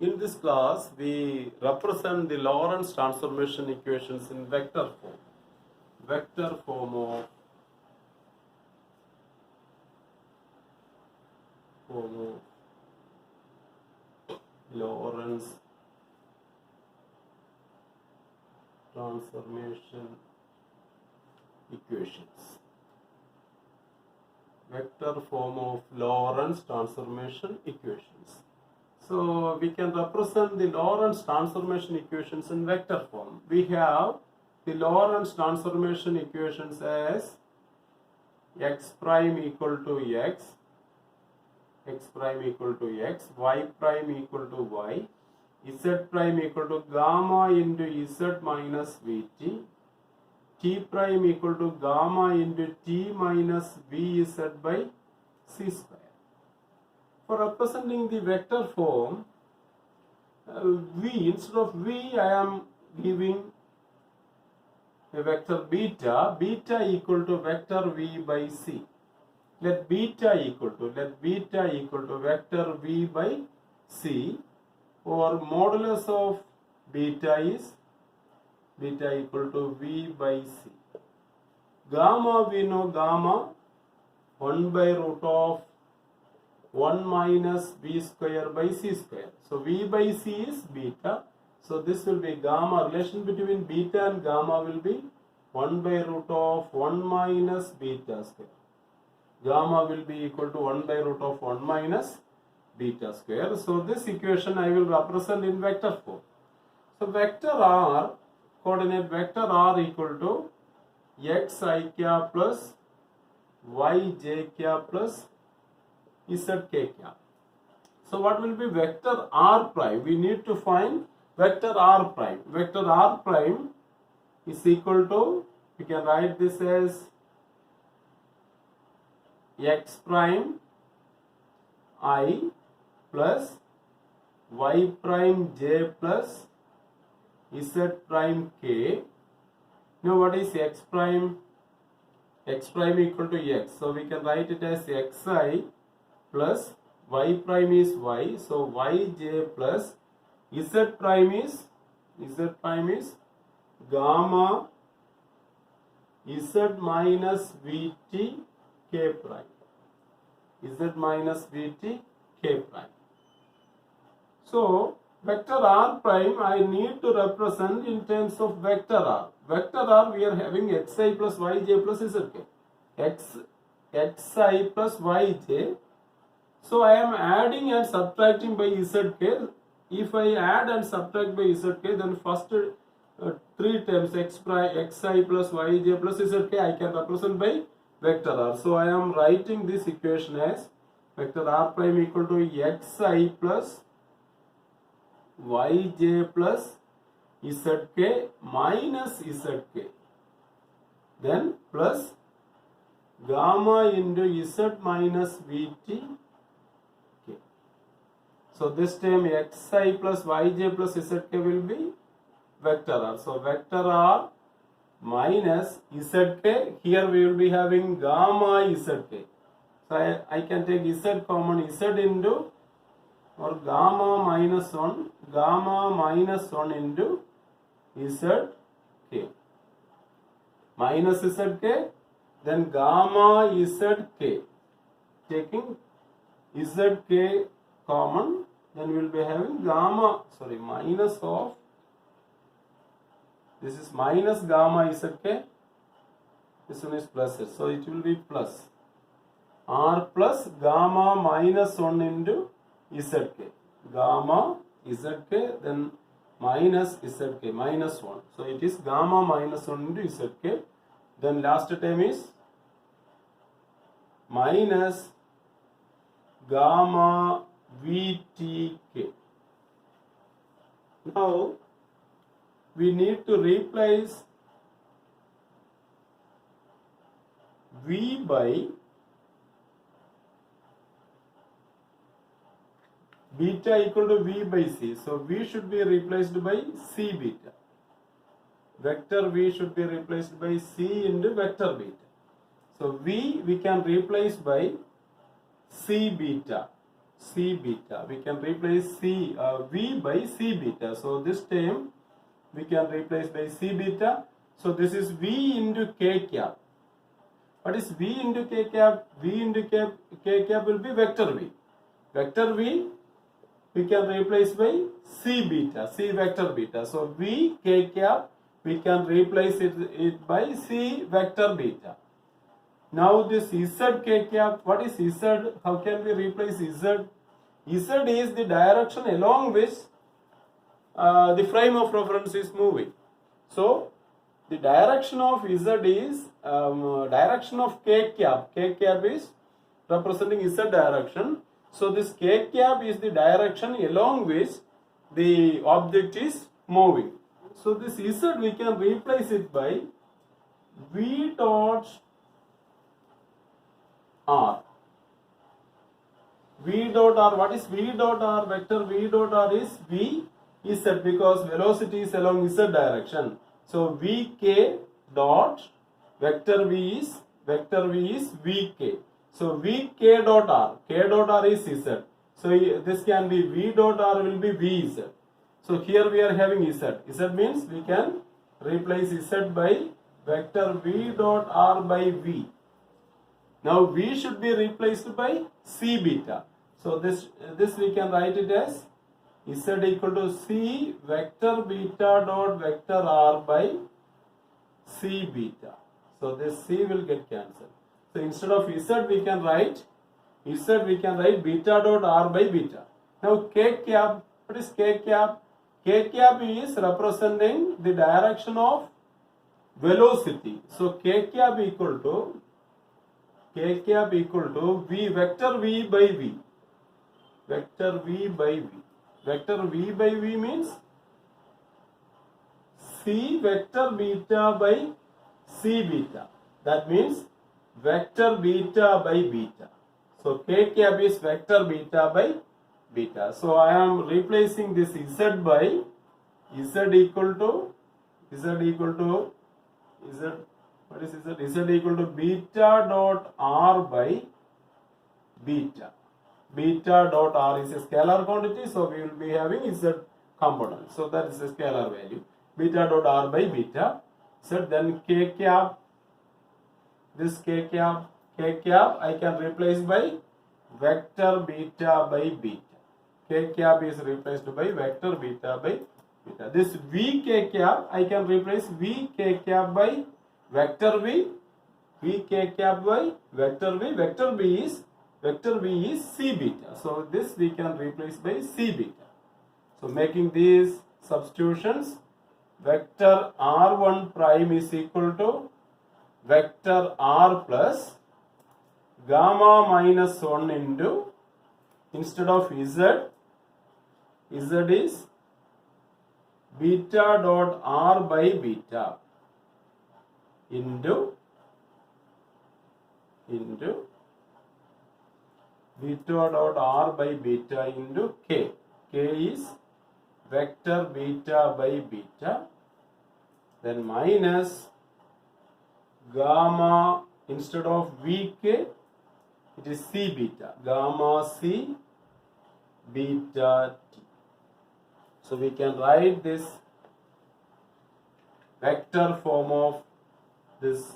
In this class, we represent the Lorentz transformation equations in vector form. Vector form of Lorentz transformation equations. Vector form of Lorentz transformation equations. So we can represent the Lorentz transformation equations in vector form. We have the Lorentz transformation equations as x prime equal to x, x prime equal to x, y prime equal to y, z prime equal to gamma into z minus vt, t prime equal to gamma into t minus vz by c square. For representing the vector form, instead of v, I am giving a vector beta, beta equal to vector v by c. Let beta equal to vector v by c, or modulus of beta is beta equal to v by c. Gamma, we know gamma 1 by root of 1 minus v square by c square. So v by c is beta. So this will be gamma. Relation between beta and gamma will be 1 by root of 1 minus beta square. Gamma will be equal to 1 by root of 1 minus beta square. So this equation I will represent in vector form. So vector r, coordinate vector r equal to x I cap plus y j cap plus z k cap. So what will be vector r prime? We need to find vector r prime. Vector r prime is equal to, we can write this as x prime I plus y prime j plus z prime k. Now what is x prime? X prime equal to x. So we can write it as xi plus y prime is y. So yj plus z prime is gamma z minus vt k prime. Z minus vt k prime. So vector r prime I need to represent in terms of vector r. Vector r, we are having xi plus yj plus zk. xi plus yj. So I am adding and subtracting by zk. If I add and subtract by zk, then first three terms xi plus yj plus zk I can represent by vector r. So I am writing this equation as vector r prime equal to xi plus yj plus zk minus zk, then plus gamma into z minus vt k. So this term xi plus yj plus zk will be vector r. So vector r minus zk, here we will be having gamma zk. So I can take z common, z into, or gamma minus 1 into zk minus zk, then gamma zk, taking zk common, then we will be having minus of, this is minus gamma zk, this one is plus, so it will be plus r plus gamma minus 1 into zk, gamma zk, then minus zk, minus 1. So it is gamma minus 1 into zk. Then last term is minus gamma vtk. Now we need to replace v by beta equal to v by c. So v should be replaced by c beta. Vector v should be replaced by c into vector beta. So v we can replace by c beta. C beta. We can replace V by C beta. So this term we can replace by C beta. So this is V into K cap. What is V into K cap? V into K cap will be vector V. Vector V we can replace by C beta, C vector beta. So V K cap we can replace it by C vector beta. Now this Z K cap, what is Z? How can we replace Z? Z is the direction along which the frame of reference is moving. So the direction of Z is direction of K cap. K cap is representing Z direction. So this K cap is the direction along which the object is moving. So this Z we can replace it by V dot R. V dot R, what is V dot R? Vector V dot R is V Z because velocity is along Z direction. So Vk dot vector V is Vk. So Vk dot R, K dot R is Z. So this can be V dot R will be Vz. So here we are having Z. Z means we can replace Z by vector V dot R by V. Now V should be replaced by C beta. So this we can write it as Z equal to C vector beta dot vector R by C beta. So this C will get cancelled. So instead of Z we can write beta dot R by beta. Now K cap, what is K cap? K cap is representing the direction of velocity. So K cap equal to V vector V by V. Vector V by V. Vector V by V means C vector beta by C beta. That means vector beta by beta. So K cap is vector beta by beta. So I am replacing this Z by Z equal to what is Z? Z equal to beta dot R by beta. Beta dot R is a scalar quantity, so we will be having Z component. So that is a scalar value. Beta dot R by beta. So then K cap, this K cap I can replace by vector beta by beta. K cap is replaced by vector beta by beta. This V K cap I can replace V K cap by vector V. V K cap by vector V. Vector V is C beta. So this we can replace by C beta. So making these substitutions, vector R1 prime is equal to vector R plus gamma minus 1 into, instead of Z is beta dot R by beta into beta dot R by beta into K. K is vector beta by beta. Then minus gamma, instead of Vk, it is C beta. Gamma C beta T. So we can write this vector form of this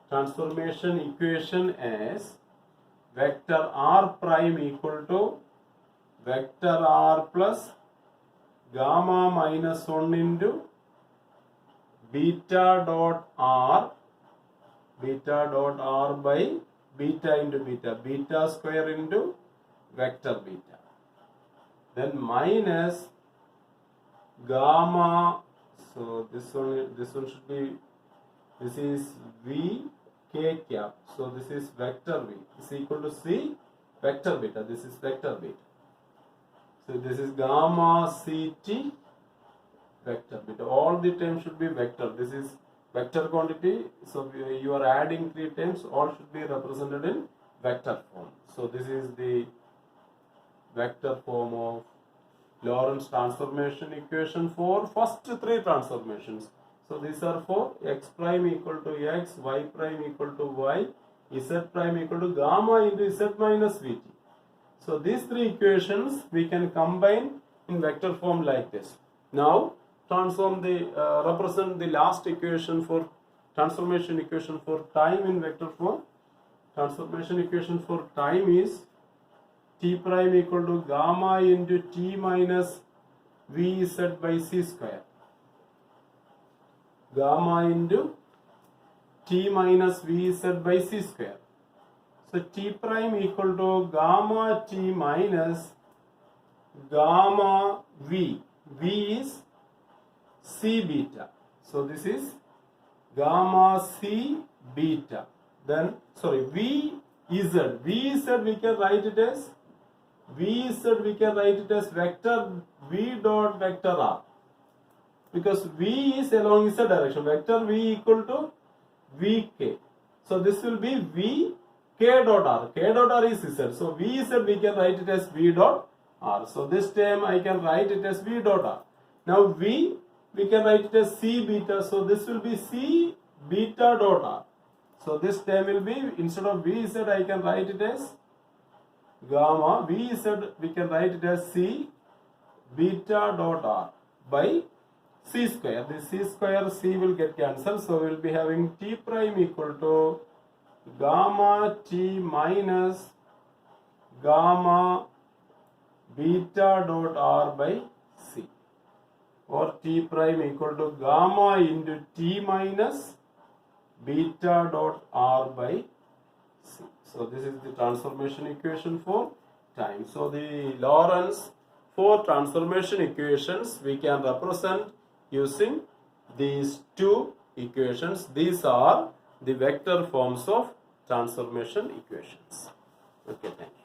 transformation equation as vector R prime equal to vector R plus gamma minus 1 into beta dot R by beta into beta, beta square into vector beta. Then minus gamma, so this one should be, this is V K cap, so this is vector V is equal to C vector beta, this is vector beta. So this is gamma CT vector beta. All the terms should be vector. This is vector quantity, so you are adding 3 terms, all should be represented in vector form. So this is the vector form of Lorentz transformation equation for first 3 transformations. So these are for x prime equal to x, y prime equal to y, z prime equal to gamma into z minus vt. So these three equations we can combine in vector form like this. Now transform the represent the last equation for transformation equation for time in vector form. Transformation equation for time is t prime equal to gamma into t minus vz by c square. Gamma into t minus vz by c square. So t prime equal to gamma t minus gamma v. V is c beta. So this is gamma c beta. Then sorry, v z we can write it as vector v dot vector r, because v is along z direction. Vector v equal to vk. So this will be v k dot r. K dot r is z. So v z we can write it as v dot r. So this term I can write it as v dot r. Now v we can write it as c beta. So this will be c beta dot r. So this term will be, instead of vz I can write it as gamma vz, we can write it as c beta dot r by c square. This c square c will get cancelled. So we will be having t prime equal to gamma t minus gamma beta dot r by c, or t prime equal to gamma into t minus beta dot r by c. So this is the transformation equation for time. So the Lorentz four transformation equations we can represent using these two equations. These are the vector forms of transformation equations. Okay, thank you.